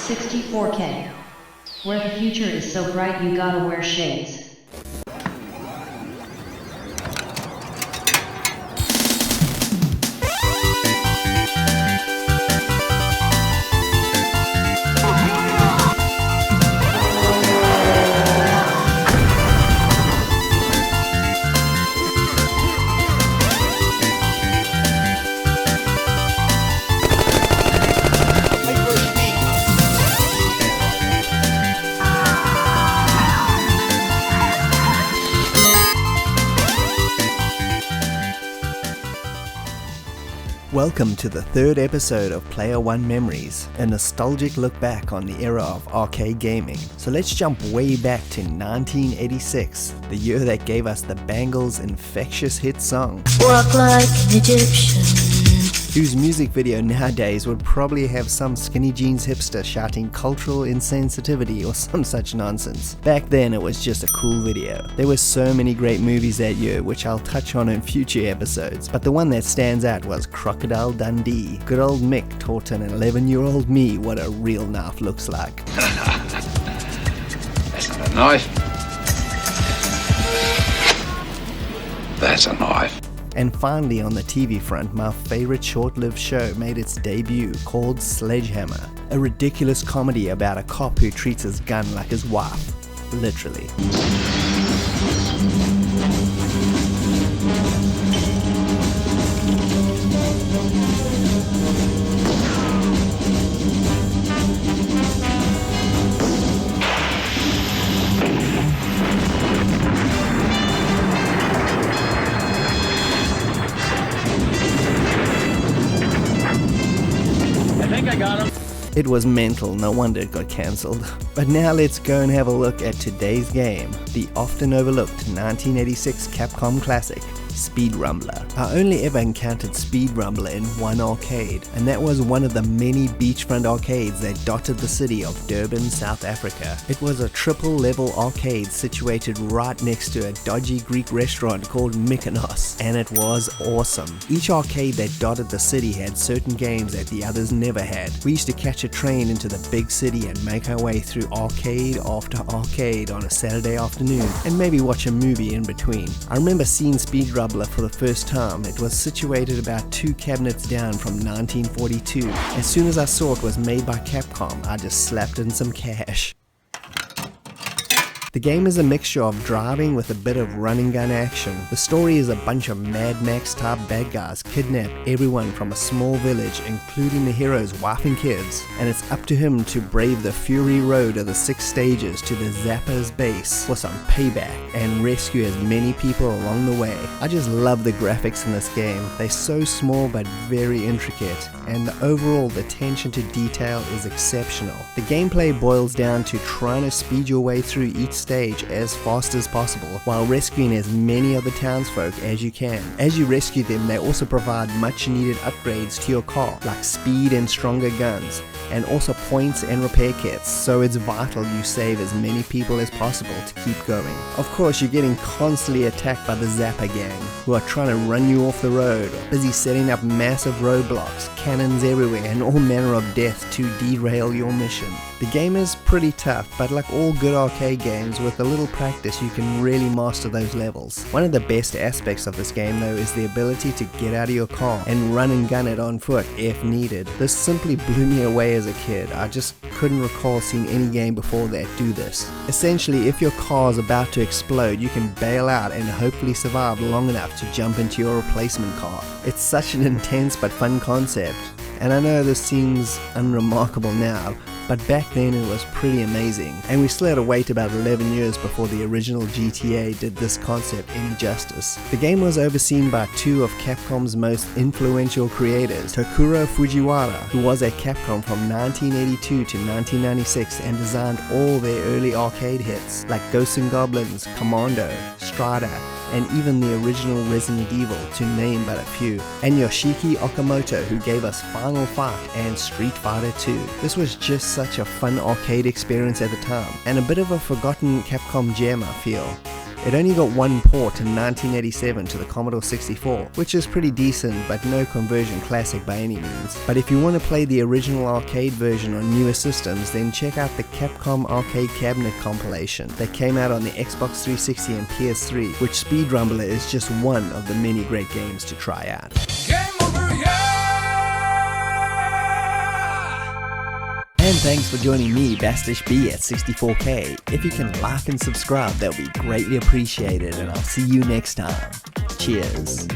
64K. Where the future is so bright you gotta wear shades. Welcome to the third episode of Player One Memories, a nostalgic look back on the era of arcade gaming. So let's jump way back to 1986, the year that gave us the Bangles' infectious hit song. Walk like an Egyptian. Whose music video nowadays would probably have some skinny jeans hipster shouting cultural insensitivity or some such nonsense. Back then it was just a cool video. There were so many great movies that year which I'll touch on in future episodes, but the one that stands out was Crocodile Dundee. Good old Mick taught an 11-year-old me what a real knife looks like. That's not a knife. That's a knife. And finally on the TV front, my favorite short-lived show made its debut, called Sledgehammer, a ridiculous comedy about a cop who treats his gun like his wife, literally. It was mental, no wonder it got cancelled. But now let's go and have a look at today's game, the often overlooked 1986 Capcom classic, Speed Rumbler. I only ever encountered Speed Rumbler in one arcade, and that was one of the many beachfront arcades that dotted the city of Durban, South Africa. It was a triple-level arcade situated right next to a dodgy Greek restaurant called Mykonos, and it was awesome. Each arcade that dotted the city had certain games that the others never had. We used to catch a train into the big city and make our way through arcade after arcade on a Saturday afternoon, and maybe watch a movie in between. I remember seeing Speed Rumbler for the first time. It was situated about 2 cabinets down from 1942. As soon as I saw it was made by Capcom, I just slapped in some cash. The game is a mixture of driving with a bit of run and gun action. The story is a bunch of Mad Max type bad guys kidnap everyone from a small village, including the hero's wife and kids, and it's up to him to brave the Fury Road of the 6 stages to the Zappa's base for some payback and rescue as many people along the way. I just love the graphics in this game. They're so small but very intricate, and overall the attention to detail is exceptional. The gameplay boils down to trying to speed your way through each stage as fast as possible while rescuing as many of the townsfolk as you can. As you rescue them, they also provide much needed upgrades to your car, like speed and stronger guns, and also points and repair kits, so it's vital you save as many people as possible to keep going. Of course, you're getting constantly attacked by the Zappa gang, who are trying to run you off the road, busy setting up massive roadblocks, cannons everywhere, and all manner of death to derail your mission. The game is pretty tough, but like all good arcade games, with a little practice you can really master those levels. One of the best aspects of this game though is the ability to get out of your car and run and gun it on foot if needed. This simply blew me away as a kid. I just couldn't recall seeing any game before that do this. Essentially, if your car is about to explode, you can bail out and hopefully survive long enough to jump into your replacement car. It's such an intense but fun concept, and I know this seems unremarkable now, but back then it was pretty amazing, and we still had to wait about 11 years before the original GTA did this concept any justice. The game was overseen by 2 of Capcom's most influential creators, Tokuro Fujiwara, who was at Capcom from 1982 to 1996 and designed all their early arcade hits like Ghosts and Goblins, Commando, Strider, and even the original Resident Evil, to name but a few, and Yoshiki Okamoto, who gave us Final Fight and Street Fighter 2. This was just such a fun arcade experience at the time, and a bit of a forgotten Capcom gem, I feel. It only got one port in 1987 to the Commodore 64, which is pretty decent but no conversion classic by any means. But if you want to play the original arcade version on newer systems, then check out the Capcom Arcade Cabinet compilation that came out on the Xbox 360 and PS3, which Speed Rumbler is just one of the many great games to try out. And thanks for joining me, Bastish B at 64K. If you can like and subscribe, that would be greatly appreciated, and I'll see you next time. Cheers.